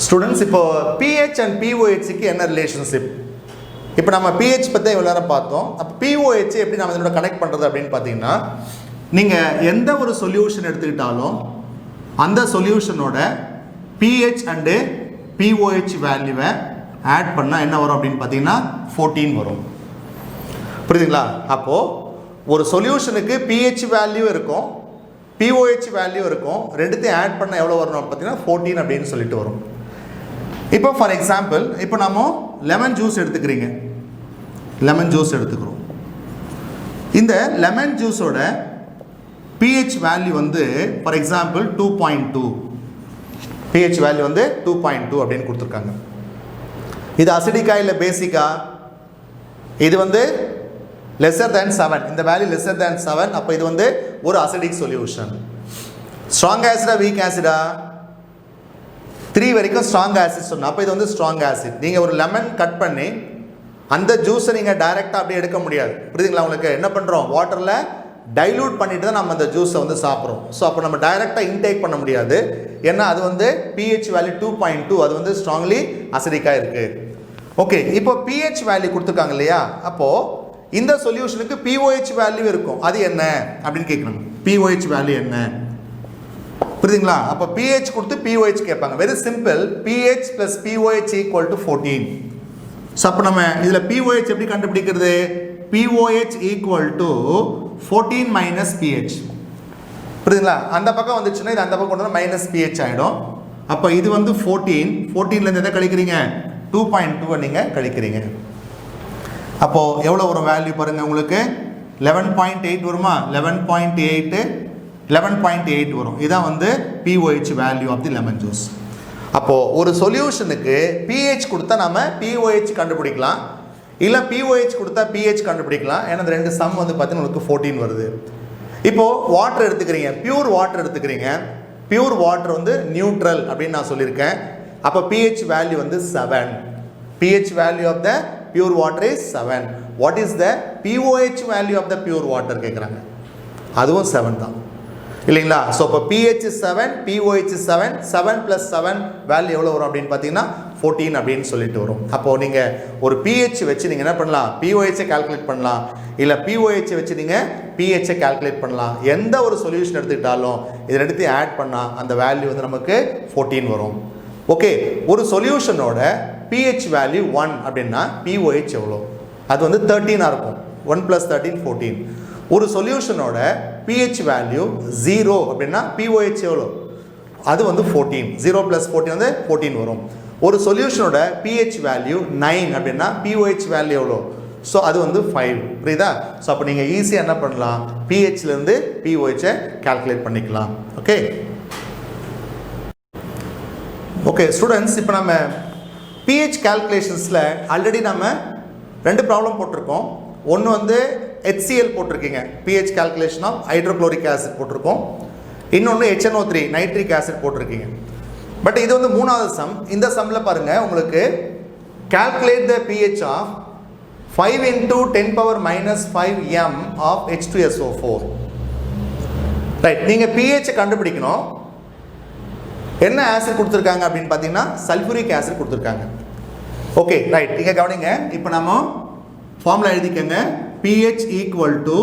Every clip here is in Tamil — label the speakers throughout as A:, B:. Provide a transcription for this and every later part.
A: ஸ்டூடெண்ட்ஸ், இப்போ pH அண்ட் pOHக்கு என்ன ரிலேஷன்ஷிப்? இப்போ நம்ம pH பற்றி இவ்வளோ நேரம் பார்த்தோம். அப்போ pOH எப்படி நம்ம இதோட கனெக்ட் பண்ணுறது அப்படின்னு பார்த்தீங்கன்னா, நீங்கள் எந்த ஒரு சொல்யூஷன் எடுத்துக்கிட்டாலும் அந்த சொல்யூஷனோட pH அண்டு pOH வேல்யூவை ஆட் பண்ணால் என்ன வரும் அப்படின்னு பார்த்தீங்கன்னா 14 வரும். புரியுதுங்களா? அப்போது ஒரு சொல்யூஷனுக்கு pH வேல்யூ இருக்கும், pOH வேல்யூ இருக்கும், ரெண்டுத்தையும் ஆட் பண்ணால் எவ்வளோ வரணும் பார்த்தீங்கன்னா 14 அப்படின்னு சொல்லிட்டு வரும். இப்போ ஃபார் எக்ஸாம்பிள், இப்போ நம்ம லெமன் ஜூஸ் எடுத்துக்கிறீங்க, லெமன் ஜூஸ் எடுத்துக்கிறோம். இந்த லெமன் ஜூஸோட pH வேல்யூ வந்து ஃபார் எக்ஸாம்பிள் 2.2, pH வேல்யூ வந்து 2.2 அப்படின்னு கொடுத்துருக்காங்க. இது அசிடிக்கா இல்லை பேசிக்கா? இது வந்து லெஸ்ஸர் தேன் 7, இந்த வேல்யூ லெஸ்ஸர் தேன் 7. அப்போ இது வந்து ஒரு அசிடிக் சொல்யூஷன். ஸ்ட்ராங் ஆசிடா வீக் ஆசிடா? 3 வரைக்கும் ஸ்ட்ராங் ஆசிட் சொன்னோம். அப்போ இது வந்து ஸ்ட்ராங் ஆசிட். நீங்கள் ஒரு லெமன் கட் பண்ணி அந்த ஜூஸை நீங்கள் டைரெக்டாக அப்படியே எடுக்க முடியாது. புரியுதுங்களா உங்களுக்கு? என்ன பண்ணுறோம், வாட்டரில் டைலூட் பண்ணிட்டு தான் நம்ம அந்த ஜூஸை வந்து சாப்பிட்றோம். ஸோ அப்போ நம்ம டைரெக்டாக இன்டேக் பண்ண முடியாது. ஏன்னா அது வந்து pH வேல்யூ 2.2, அது வந்து ஸ்ட்ராங்லி அசிடிக்காக இருக்குது. ஓகே, இப்போ pH வேல்யூ கொடுத்துருக்காங்க இல்லையா? அப்போது இந்த சொல்யூஷனுக்கு pOH வேல்யூ இருக்கும். அது என்ன அப்படின்னு கேட்கணும். pOH வேல்யூ என்ன? புரியுதுங்களா? அப்போ pH கொடுத்து pOH கேட்பாங்க. Very simple. pH plus pOH equal to 14. So அப்போ நம்ம இதில் pOH எப்படி கண்டுபிடிக்கிறது? pOH equal to 14 minus pH. புரியுதுங்களா? அந்த பக்கம் வந்துச்சுன்னா இது அந்த பக்கம் கொண்டு வந்து மைனஸ் pH ஆகிடும். அப்போ இது வந்து 14, 14லேருந்து எதை கழிக்கிறீங்க? 2.2 நீங்கள் கழிக்கிறீங்க. அப்போது எவ்வளோ ஒரு வேல்யூ பாருங்கள் உங்களுக்கு? 11.8 வருமா? 11.8 வரும். இதான் வந்து pOH value of the lemon juice. அப்போது ஒரு சொல்யூஷனுக்கு pH கொடுத்தா நம்ம pOH கண்டுபிடிக்கலாம், இல்லை pOH கொடுத்தா pH கண்டுபிடிக்கலாம். ஏன்னா இந்த ரெண்டு சம் வந்து பார்த்தீங்கன்னா உங்களுக்கு 14 வருது. இப்போது வாட்டர் எடுத்துக்கிறீங்க, பியூர் வாட்டர் எடுத்துக்கிறீங்க. பியூர் வாட்டர் வந்து நியூட்ரல் அப்படின்னு நான் சொல்லியிருக்கேன். அப்போ pH வேல்யூ வந்து 7. pH value of the pure water is 7. What is the pOH value of the pure water கேட்குறாங்க. அதுவும் 7 தான் இல்லைங்களா? ஸோ இப்போ pH 7, pOH 7, 7 + 7 வேல்யூ எவ்வளோ வரும் அப்படின்னு பார்த்தீங்கன்னா 14 அப்படின்னு சொல்லிட்டு வரும். அப்போது நீங்கள் ஒரு pH வச்சு நீங்கள் என்ன பண்ணலாம்? pOH கால்குலேட் பண்ணலாம், இல்லை pOH வச்சு நீங்கள் pH கால்குலேட் பண்ணலாம். எந்த ஒரு சொல்யூஷன் எடுத்துக்கிட்டாலும் இது ரெண்டுத்தையும் ஆட் பண்ணால் அந்த வேல்யூ வந்து நமக்கு 14 வரும். ஓகே, ஒரு சொல்யூஷனோட pH வேல்யூ 1 அப்படின்னா pOH எவ்வளோ? அது வந்து 13 இருக்கும். 1 + 13 14. ஒரு சொல்யூஷனோட pH வேல்யூ 0 அப்படின்னா pOH எவ்வளோ? அது வந்து 14. 0 + 14 வந்து 14 வரும். ஒரு சொல்யூஷனோட pH வேல்யூ 9 அப்படின்னா pOH வேல்யூ எவ்வளோ? ஸோ அது வந்து 5. புரியுதா? ஸோ அப்போ நீங்கள் ஈஸியாக என்ன பண்ணலாம்? pHலேருந்து pOHஐ கால்குலேட் பண்ணிக்கலாம். ஓகே ஓகே ஸ்டூடெண்ட்ஸ், இப்போ நம்ம pH கால்குலேஷன்ஸில் ஆல்ரெடி நம்ம 2 ப்ராப்ளம் போட்டிருக்கோம். ஒன்று வந்து HCl போட்டிருக்கீங்க, pH calculation of hydrochloric acid போட்டிருக்கோம். இன்னொன்று HNO3 நைட்ரிக் ஆசிட் போட்டிருக்கீங்க. பட் இது வந்து 3வது சம். இந்த சம்மில் பாருங்கள், உங்களுக்கு calculate the pH of 5 × 10⁻⁻5 m of H2SO4. Right, நீங்கள் pH கண்டுபிடிக்கணும். என்ன ஆசிட் கொடுத்துருக்காங்க அப்படின்னு பார்த்தீங்கன்னா சல்ஃபூரிக் ஆசிட் கொடுத்துருக்காங்க. ஓகே ரைட், இங்கே கவனிங்க. இப்போ நம்ம ஃபார்முலா எழுதிக்கங்க. pH equal to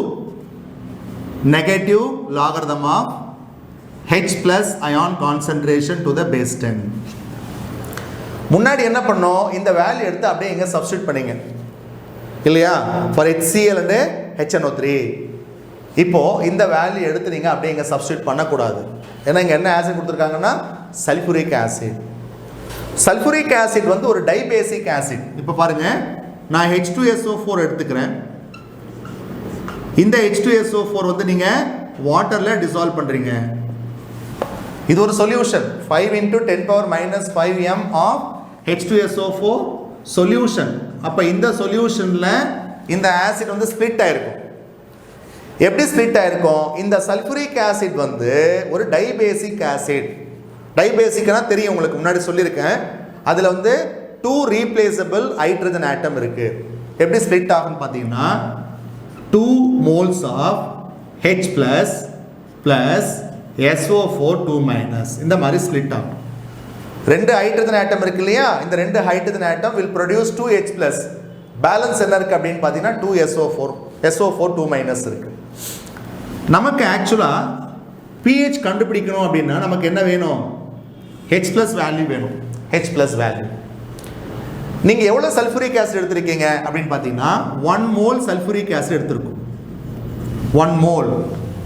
A: negative logarithm of H plus ion concentration to the base 10. முன்னாடி என்ன பண்ணோம்? இந்த வேல்யூ எடுத்து அப்படியே இங்கே சப்ஸ்டியூட் பண்ணிங்க இல்லையா? For HCl and HNO3. இப்போது இந்த வேல்யூ எடுத்து நீங்கள் அப்படியே இங்கே சப்ஸ்டியூட் பண்ணக்கூடாது. ஏன்னா இங்கே என்ன ஆசிட் கொடுத்துருக்காங்கன்னா சல்ஃபூரிக் ஆசிட். சல்ஃபூரிக் ஆசிட் வந்து ஒரு டைபேசிக் ஆசிட். இப்போ பாருங்கள், நான் H2SO4 எடுத்துக்கிறேன். இந்த H2SO4 வந்து நீங்கள் வாட்டரில் டிசால்வ் பண்ணுறீங்க. இது ஒரு solution. 5 × 10⁻⁻5 m of H2SO4 solution. அப்போ இந்த சொல்யூஷனில் இந்த ஆசிட் வந்து ஸ்ப்ளிட் ஆகிருக்கும். எப்படி ஸ்ப்ளிட் ஆகிருக்கும்? இந்த சல்ஃபூரிக் ஆசிட் வந்து ஒரு டைபேசிக் ஆசிட். டைபேசிக்னா தெரியும் உங்களுக்கு, முன்னாடி சொல்லியிருக்கேன். அதில் வந்து 2 ரீப்ளேசபிள் ஹைட்ரஜன் ஆட்டம் இருக்குது. எப்படி ஸ்ப்ளிட் ஆகும்னு பார்த்தீங்கன்னா 2 moles of H plus SO4 2- இந்த மாதிரி ஸ்ப்ளிட் ஆகும். ரெண்டு ஹைட்ரஜன் ஆட்டம் இருக்கு இல்லையா, இந்த ரெண்டு hydrogen atom will produce 2H plus. Balance என்ன இருக்கு அப்படின்னு பார்த்தீங்கன்னா 2SO4, SO4 2- இருக்கு. நமக்கு ஆக்சுவலாக pH கண்டுபிடிக்கணும் அப்படின்னா நமக்கு என்ன வேணும், H plus வேல்யூ வேணும். H plus வேல்யூ நீங்கள் எவ்வளோ சல்ஃபூரிக் ஆசிட் எடுத்திருக்கீங்க அப்படின்னு பார்த்தீங்கன்னா 1 mole சல்ஃபூரிக் ஆசிட் எடுத்திருக்கும். 1 mole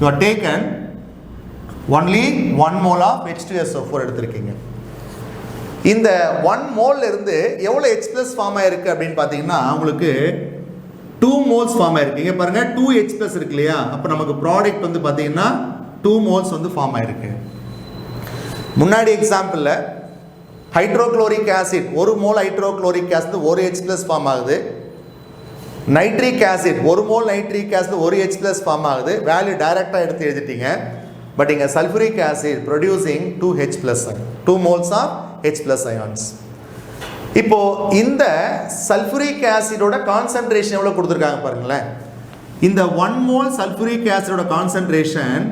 A: you are taken only 1 mole of H2SO4 எடுத்திருக்கீங்க. இந்த 1 mole இருந்து எவ்வளோ H plus ஃபார்ம் ஆயிருக்கு அப்படின்னு பார்த்தீங்கன்னா உங்களுக்கு 2 moles ஃபார்ம் ஆயிருக்கு. இங்கே பாருங்க 2H plus இருக்கு இல்லையா, அப்போ நமக்கு ப்ராடக்ட் வந்து பார்த்தீங்கன்னா 2 moles வந்து ஃபார்ம் ஆயிருக்கு. முன்னாடி எக்ஸாம்பிளில் hydrochloric acid 1 mole hydrochloric acid 1 H plus form ஆகுது. Nitric acid 1 mole nitric acid 1 H plus form ஆகுது. வேல்யூ டைரக்டாக எடுத்து எழுதிட்டீங்க. பட் இங்கே sulphuric acid producing 2H plus 2 moles of H plus ions. இப்போ இந்த சல்ஃபூரிக் ஆசிடோட கான்சன்ட்ரேஷன் எவ்வளோ கொடுத்துருக்காங்க பாருங்களேன். இந்த 1 mole sulphuric ஆசிடோட concentration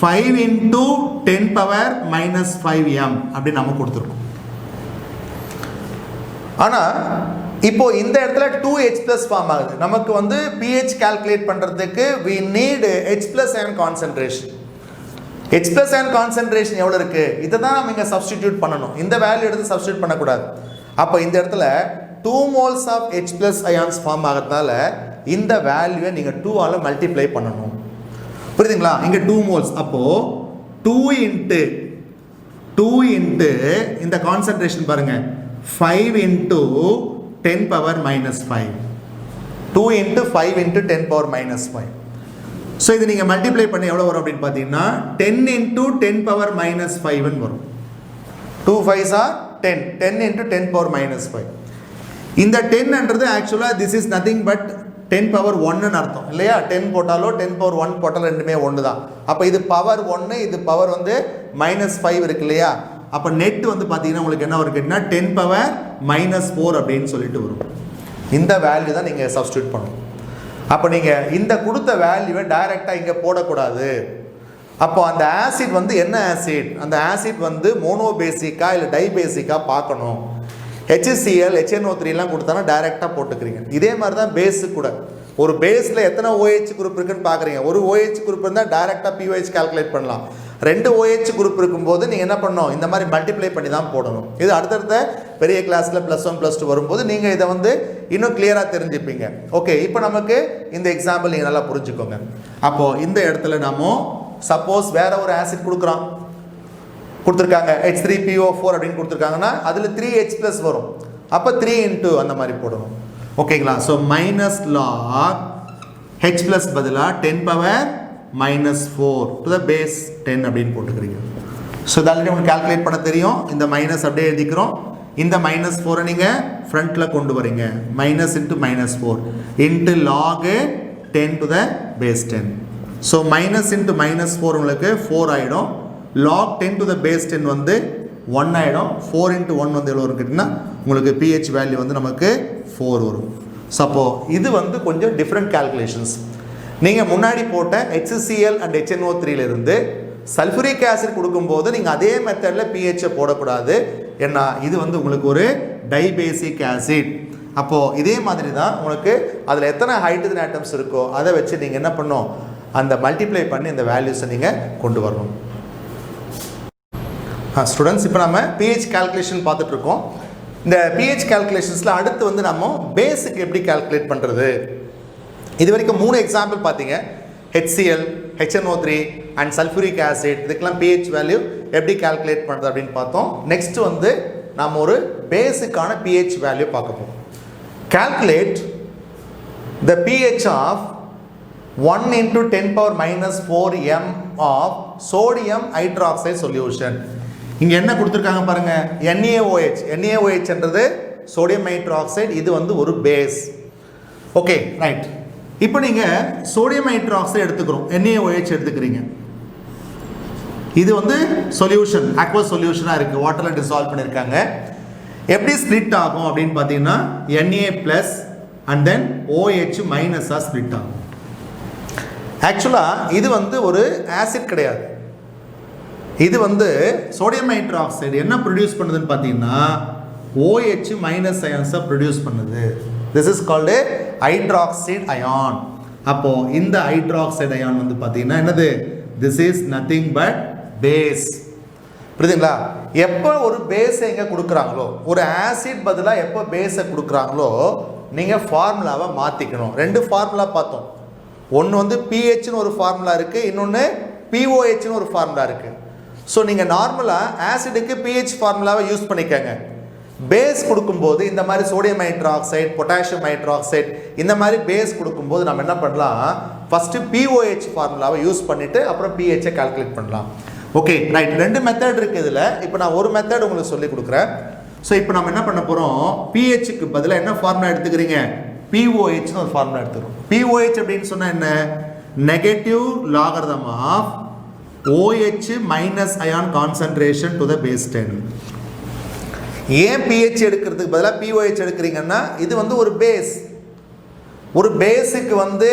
A: 5 into 10 power minus 5 m அப்படின்னு நம்ம கொடுத்துருக்கோம். ஆனால் இப்போ இந்த இடத்துல 2H plus ஃபார்ம் ஆகுது. நமக்கு வந்து pH கால்குலேட் பண்ணுறதுக்கு we need H plus ion concentration. H plus ion concentration எவ்வளோ இருக்குது, இதை தான் நம்ம இங்கே சப்ஸ்டிடியூட் பண்ணணும். இந்த வேல்யூ எடுத்து சப்ஸ்டிடியூட் பண்ணக்கூடாது. அப்போ இந்த இடத்துல 2 moles of H plus ions form ஆகிறதுனால இந்த வேல்யூவை நீங்கள் 2 ஆல் மல்டிப்ளை பண்ணணும். புரியுதுங்களா? இங்கே 2 moles, அப்போது 2 into இந்த கான்சன்ட்ரேஷன் பாருங்க 5 into 10 power minus 5. 2 into 5 into 10 power minus 5. So இது நீங்கள் மல்டிப்ளை பண்ணி எவ்வளோ வரும் அப்படின்னு பார்த்தீங்கன்னா 10 into 10 power minus 5 வரும். 2 5s are 10. 10 into 10 power minus 5. இந்த 10ன்றது ஆக்சுவலாக this is nothing but 10 power 1ன்னு அர்த்தம் இல்லையா. 10 போட்டாலோ 10 power 1 போட்டாலும் ரெண்டுமே ஒன்று தான். அப்போ இது பவர் 1, இது பவர் வந்து -5 இருக்கு இல்லையா. அப்போ நெட் வந்து பார்த்தீங்கன்னா உங்களுக்கு என்ன வரும் கேட்டிங்கன்னா 10 power -4 அப்படின்னு சொல்லிட்டு வரும். இந்த வேல்யூ தான் நீங்கள் சப்ஸ்டியூட் பண்ணணும். அப்போ நீங்கள் இந்த கொடுத்த வேல்யூவை டைரெக்டாக இங்கே போடக்கூடாது. அப்போ அந்த ஆசிட் வந்து என்ன ஆசிட், அந்த ஆசிட் வந்து மோனோபேசிக்கா இல்லை டைபேசிக்கா பார்க்கணும். HCl HNO3 கொடுத்தானா டைரெக்டாக போட்டுக்கிறீங்க. இதே மாதிரி தான் பேஸு கூட. ஒரு பேஸில் எத்தனை OH குரூப் இருக்குன்னு பார்க்குறீங்க. ஒரு OH குரூப் இருந்தால் டைரெக்டாக pOH கால்குலேட் பண்ணலாம். 2 OH குரூப் இருக்கும்போது நீங்கள் என்ன பண்ணணும், இந்த மாதிரி மல்டிப்ளை பண்ணி தான் போடணும். இது அடுத்தடுத்த பெரிய கிளாஸில் +1 +2 வரும்போது நீங்கள் இதை வந்து இன்னும் கிளியராக தெரிஞ்சுப்பீங்க. ஓகே, இப்போ நமக்கு இந்த எக்ஸாம்பிள் நீங்கள் நல்லா புரிஞ்சுக்கோங்க. அப்போது இந்த இடத்துல நம்ம சப்போஸ் வேற ஒரு ஆசிட் கொடுத்துருக்காங்க H3PO4 அப்படின்னு கொடுத்துருக்காங்கன்னா அதில் 3H plus வரும். அப்போ 3 into அந்த மாதிரி போடணும். ஓகேங்களா? ஸோ -log H plus பதிலாக 10 power -4 to the base 10 அப்படின்னு போட்டுக்கிறீங்க. ஸோ இது ஆல்ரெடி உங்களுக்கு கால்குலேட் பண்ண தெரியும். இந்த மைனஸ் அப்படியே எழுதிக்கிறோம். இந்த -4 நீங்கள் ஃப்ரண்ட்டில் கொண்டு வரீங்க. -into -4 into log 10 to the base 10. So into -4 உங்களுக்கு 4 ஆகிடும். log 10 to the base 10 வந்து 1 ஆகிடும். 4 into 1 வந்து எவ்வளோ இருக்குன்னா உங்களுக்கு pH வேல்யூ வந்து நமக்கு 4 வரும். ஸோ அப்போது இது வந்து கொஞ்சம் டிஃப்ரெண்ட் கால்குலேஷன்ஸ். நீங்கள் முன்னாடி போட்ட HCl and HNO3 sulphuric acid கொடுக்கும்போது நீங்கள் அதே மெத்தடில் pHஐ போடக்கூடாது. ஏன்னா இது வந்து உங்களுக்கு ஒரு டைபேசிக் ஆசிட். அப்போது இதே மாதிரி தான் உங்களுக்கு அதில் எத்தனை ஹைட்ரஜன் ஆட்டம்ஸ் இருக்கோ அதை வச்சு நீங்கள் என்ன பண்ணணும், அந்த மல்டிப்ளை பண்ணி இந்த வேல்யூஸை நீங்கள் கொண்டு வரணும். ஸ்டூடெண்ட்ஸ், இப்போ நம்ம pH கால்குலேஷன் பார்த்துட்ருக்கோம். இந்த pH கால்குலேஷன்ஸில் அடுத்து வந்து நம்ம பேஸுக்கு எப்படி கால்குலேட் பண்ணுறது. இது வரைக்கும் 3 எக்ஸாம்பிள் பார்த்தீங்க. HCl, HNO3 and sulphuric acid, இதுக்கெல்லாம் pH வேல்யூ எப்படி கால்குலேட் பண்ணுறது அப்படின்னு பார்த்தோம். நெக்ஸ்ட் வந்து நம்ம ஒரு பேஸுக்கான pH வேல்யூ பார்க்க போகிறோம். Calculate the pH of 1 into 10 power -4 m of sodium hydroxide solution. இங்கே என்ன கொடுத்துருக்காங்க பாருங்க, NaOH. NaOH என்றது சோடியம் ஹைட்ராக்சைடு. இது வந்து ஒரு பேஸ். Okay, right. இப்போ நீங்கள் சோடியம் ஹைட்ராக்சைடு எடுத்துக்கிறோம், NaOH எடுத்துக்கிறீங்க. இது வந்து சொல்யூஷன், அக்வஸ் சொல்யூஷனாக இருக்குது, வாட்டரில் டிசால்வ் பண்ணியிருக்காங்க. எப்படி ஸ்ப்ளிட் ஆகும் அப்படின்னு பார்த்தீங்கன்னா Na+ and then OH- split ஆகும். ஆக்சுவலாக இது வந்து ஒரு ஆசிட் கிடையாது. இது வந்து சோடியம் ஹைட்ராக்சைடு என்ன ப்ரொடியூஸ் பண்ணுதுன்னு பார்த்தீங்கன்னா OH மைனஸ் அயான்ஸை ப்ரொடியூஸ் பண்ணுது. This is called hydroxide ion. அப்போ இந்த ஹைட்ராக்சைடு அயான் வந்து பார்த்தீங்கன்னா என்னது? This is nothing but base. புரியுதுங்களா? எப்போ ஒரு பேஸை எங்கே கொடுக்குறாங்களோ, ஒரு ஆசிட் பதிலாக எப்போ பேஸை கொடுக்குறாங்களோ நீங்கள் ஃபார்முலாவை மாற்றிக்கணும். ரெண்டு ஃபார்முலா பார்த்தோம். ஒன்று வந்து பிஹெச்னு ஒரு ஃபார்முலா இருக்குது, இன்னொன்று பிஓஹெச்னு ஒரு ஃபார்முலா இருக்குது. ஸோ நீங்கள் நார்மலாக ஆசிடுக்கு பிஹெச் ஃபார்முலாவை யூஸ் பண்ணிக்கோங்க. பேஸ் கொடுக்கும்போது இந்த மாதிரி சோடியம் ஹைட்ராக்சைடு, பொட்டாசியம் ஹைட்ராக்சைடு இந்த மாதிரி பேஸ் கொடுக்கும்போது நம்ம என்ன பண்ணலாம், ஃபஸ்ட்டு பிஓஹெச் ஃபார்முலாவை யூஸ் பண்ணிவிட்டு அப்புறம் பிஹெச்சை கால்குலேட் பண்ணலாம். Okay right. ரெண்டு மெத்தட் இருக்குது இதில். இப்போ நான் ஒரு மெத்தட் உங்களுக்கு சொல்லி கொடுக்குறேன். ஸோ இப்போ நம்ம என்ன பண்ண போகிறோம், பிஹெச்சுக்கு பதிலாக என்ன ஃபார்முலா எடுத்துக்கிறீங்க, பிஓஹெச்னு ஒரு ஃபார்முலா எடுத்துக்கிறோம். பிஓஹெச் அப்படின்னு சொன்னால் என்ன, negative logarithm of OH minus ion concentration to the base 10. ஏன் பிஹெச் எடுக்கிறதுக்கு பதிலாக பிஓஹெச் எடுக்கிறீங்கன்னா, இது வந்து ஒரு பேஸ். ஒரு பேஸுக்கு வந்து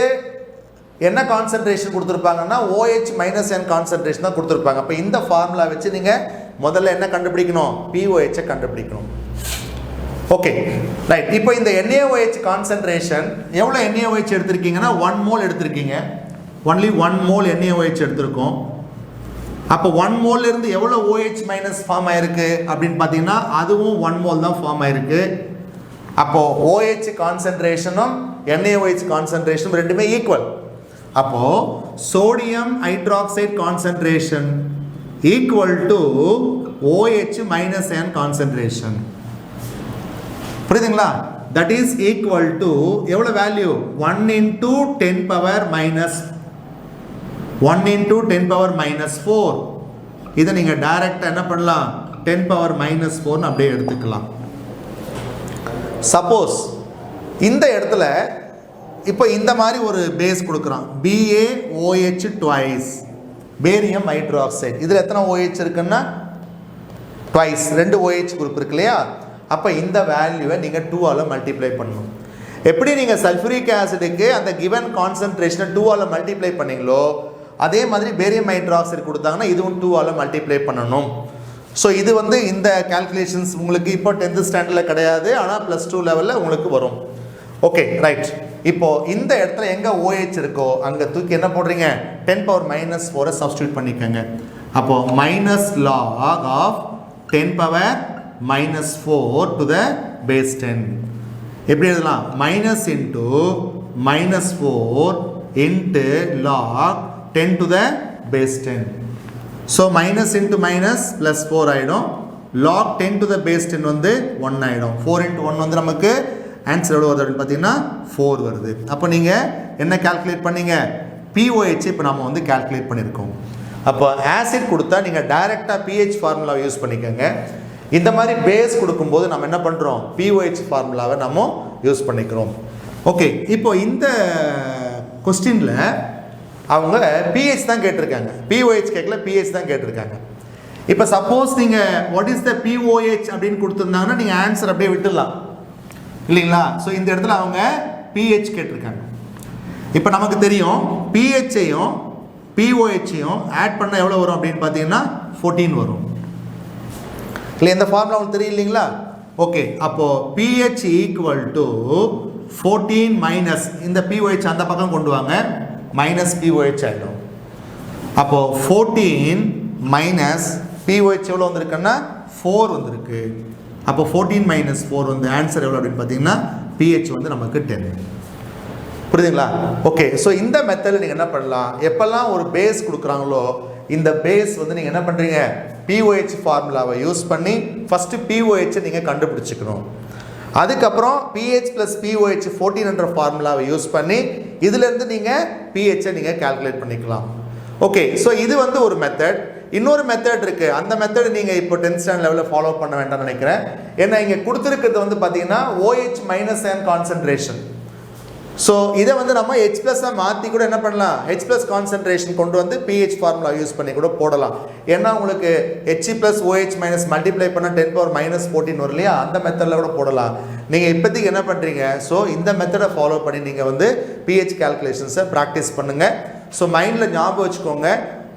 A: என்ன கான்சன்ட்ரேஷன் கொடுத்துருப்பாங்கன்னா OH மைனஸ் அயான் கான்சன்ட்ரேஷன் தான் கொடுத்துருப்பாங்க. அப்போ இந்த ஃபார்முலா வச்சு நீங்கள் முதல்ல என்ன கண்டுபிடிக்கணும், பிஓஹெச்சை கண்டுபிடிக்கணும். Okay right. இப்போ இந்த NaOH கான்சன்ட்ரேஷன் எவ்வளோ NaOH எடுத்திருக்கீங்கன்னா 1 மோல் எடுத்திருக்கீங்க. ஒன்லி 1 மோல் NaOH எடுத்திருக்கோம். அப்போ 1 மோல்ல இருந்து எவ்வளோ OH மைனஸ் ஃபார்ம் ஆயிருக்கு அப்படின்னு பார்த்தீங்கன்னா அதுவும் 1 மோல் தான் ஃபார்ம் ஆயிருக்கு. அப்போ OH கான்சன்ட்ரேஷனும் NaOH கான்சன்ட்ரேஷனும் ரெண்டுமே ஈக்குவல். அப்போ sodium hydroxide concentration equal to OH minus ion concentration. புரியுதுங்களா? தட் இஸ் ஈக்குவல் டு எவ்வளோ value, 1 into 10 power minus 1 into 10 power minus 4. இதை நீங்கள் டைரக்டாக என்ன பண்ணலாம், 10 power minus 4 அப்படியே எடுத்துக்கலாம். சப்போஸ் இந்த இடத்துல இப்போ இந்த மாதிரி ஒரு பேஸ் கொடுக்குறான், BaOH ட்வைஸ் பேரியம் ஹைட்ராக்சைடு. இதில் எத்தனை OH இருக்குன்னா ட்வைஸ், 2 OH குரூப் இருக்கு இல்லையா? அப்போ இந்த வேல்யூவை நீங்கள் 2ஆல் மல்டிப்ளை பண்ணணும். எப்படி நீங்கள் சல்ஃபூரிக் ஆசிடுக்கு அந்த கிவன் கான்சன்ட்ரேஷனை 2ஆல் மல்டிப்ளை பண்ணீங்களோ அதே மாதிரி பேரியம் ஹைட்ராக்சைடு கொடுத்தாங்கன்னா இதுவும் 2ஆல் மல்டிப்ளை பண்ணணும். ஸோ இது வந்து இந்த கால்குலேஷன்ஸ் உங்களுக்கு இப்போ 10th ஸ்டாண்டர்டில் கிடையாது, ஆனால் +2 லெவலில் உங்களுக்கு வரும். Okay right. இப்போது இந்த இடத்துல எங்கே OH இருக்கோ அங்கே தூக்கி என்ன போடுறீங்க, 10 power minus 4 சப்ஸ்டியூட் பண்ணிக்கோங்க. அப்போது minus log of 10 power minus 4 to the base 10. எப்படி எழுதலாம், minus into minus 4 into log 10 to the base 10. So minus into minus plus 4 ஆகிடும். log 10 to the base 10 வந்து 1 ஆகிடும். 4 into 1 வந்து நமக்கு ஆன்சர் எவ்வளோ வருது அப்படின்னு பார்த்தீங்கன்னா 4 வருது. அப்போ நீங்கள் என்ன கால்குலேட் பண்ணீங்க, பிஓஹெச் இப்போ நம்ம வந்து கால்குலேட் பண்ணியிருக்கோம். அப்போ ஆசிட் கொடுத்தா நீங்கள் டைரெக்டாக பிஹெச் ஃபார்முலாவை யூஸ் பண்ணிக்கோங்க. இந்த மாதிரி பேஸ் கொடுக்கும்போது நம்ம என்ன பண்ணுறோம், பிஓஹெச் ஃபார்முலாவை நம்ம யூஸ் பண்ணிக்கிறோம். ஓகே, இப்போ இந்த கொஸ்டினில் அவங்க பிஹெச் தான் கேட்டிருக்காங்க, பிஓஹெச் கேட்கல, பிஹெச் தான் கேட்டிருக்காங்க. இப்போ சப்போஸ் நீங்கள் வாட் இஸ் த பிஓஹெச் அப்படின்னு கொடுத்துருந்தாங்கன்னா நீங்கள் ஆன்சர் அப்படியே விட்டுடலாம் இல்லைங்களா? ஸோ இந்த இடத்துல அவங்க பிஹெச் கேட்டிருக்காங்க. இப்போ நமக்கு தெரியும் பிஹெச்சையும் பிஓஹெச்சையும் ஆட் பண்ணால் எவ்வளோ வரும் அப்படின்னு பார்த்தீங்கன்னா 14 வரும் இல்லை? இந்த ஃபார்முலா உங்களுக்கு தெரியும் இல்லைங்களா? ஓகே, அப்போது பிஹெச் ஈக்குவல் டு 14 மைனஸ் இந்த பிஓஹெச் அந்த பக்கம் கொண்டு வாங்க, மைனஸ் பிஓஹெச் ஆகிடும். அப்போது 14 மைனஸ் பிஓஹெச் எவ்வளோ வந்திருக்குன்னா 4 வந்திருக்கு. அப்போ 14 மைனஸ் 4 வந்து ஆன்சர் எவ்வளோ அப்படின்னு பார்த்தீங்கன்னா பிஹெச் வந்து நமக்கு 10. புரியுதுங்களா? ஓகே, ஸோ இந்த மெத்தடில் நீங்கள் என்ன பண்ணலாம், எப்போல்லாம் ஒரு பேஸ் கொடுக்குறாங்களோ இந்த பேஸ் வந்து நீங்கள் என்ன பண்ணுறீங்க, பிஓஹெச் ஃபார்முலாவை யூஸ் பண்ணி ஃபஸ்ட்டு பிஓஹெச்சை நீங்கள் கண்டுபிடிச்சிக்கணும். அதுக்கப்புறம் பிஹெச் ப்ளஸ் பிஓஹெச் 14 ஃபார்முலாவை யூஸ் பண்ணி இதிலேருந்து நீங்கள் பிஹெச்சை நீங்கள் கால்குலேட் பண்ணிக்கலாம். ஓகே, ஸோ இது வந்து ஒரு மெத்தட். இன்னொரு மெத்தட் இருக்குது, அந்த மெத்தட் நீங்கள் இப்போ 10th ஸ்டாண்டர்ட் லெவலில் ஃபாலோ பண்ண வேண்டாம்னு நினைக்கிறேன். ஏன்னா இங்கே கொடுத்துருக்கிறது வந்து பார்த்தீங்கன்னா OH minus iron concentration. So இதை வந்து நம்ம H ப்ளஸ்ஸாக மாற்றி கூட என்ன பண்ணலாம், H ப்ளஸ் கான்சன்ட்ரேஷன் கொண்டு வந்து பிஹெச் ஃபார்முலா யூஸ் பண்ணி கூட போடலாம். ஏன்னா உங்களுக்கு H plus OH minus multiply பண்ண 10 power minus 14 வரும் இல்லையா, அந்த மெத்தடில் கூட போடலாம். நீங்கள் இப்போதைக்கு என்ன பண்ணுறீங்க, ஸோ இந்த மெத்தடை ஃபாலோ பண்ணி நீங்கள் வந்து பிஹெச் கால்குலேஷன்ஸை ப்ராக்டிஸ் பண்ணுங்கள். ஸோ மைண்டில் ஞாபகம் வச்சுக்கோங்க,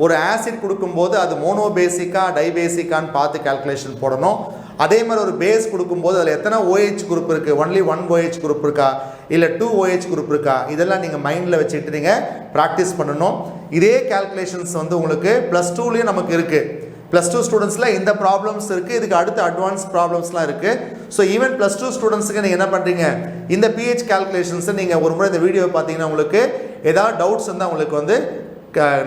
A: ஒரு ஆசிட் கொடுக்கும்போது அது மோனோபேசிக்கா டைபேசிக்கான்னு பார்த்து கால்குலேஷன் போடணும். அதே மாதிரி ஒரு பேஸ் கொடுக்கும்போது அதில் எத்தனை OH குரூப் இருக்குது, ஒன்லி 1 OH குரூப் இருக்கா இல்லை 2 OH குரூப் இருக்கா, இதெல்லாம் நீங்கள் மைண்டில் வச்சுக்கிட்டு நீங்கள் ப்ராக்டிஸ் பண்ணணும். இதே கால்குலேஷன்ஸ் வந்து உங்களுக்கு +2லேயும் நமக்கு இருக்குது. +2 ஸ்டூடெண்ட்ஸில் இந்த ப்ராப்ளம்ஸ் இருக்குது, இதுக்கு அடுத்த அட்வான்ஸ் ப்ராப்ளம்ஸ்லாம் இருக்குது. ஸோ ஈவன் +2 ஸ்டூடெண்ட்ஸுக்கு நீங்கள் என்ன பண்ணுறீங்க, இந்த pH கால்குலேஷன்ஸை நீங்கள் ஒரு முறை இந்த வீடியோவை பார்த்தீங்கன்னா உங்களுக்கு ஏதாவது டவுட்ஸ் வந்து உங்களுக்கு வந்து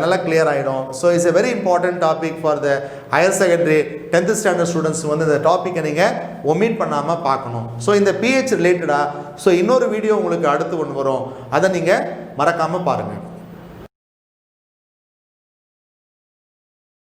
A: நல்லா கிளியர் ஆகிடும். So it's a very important topic for the higher secondary 10th standard students வந்து இந்த டாப்பிக்கை நீங்கள் ஒமிட் பண்ணாமல் பார்க்கணும். ஸோ இந்த pH ரிலேட்டடாக இன்னொரு வீடியோ உங்களுக்கு அடுத்து ஒன்று வரும், அதை நீங்கள் மறக்காமல் பாருங்கள்.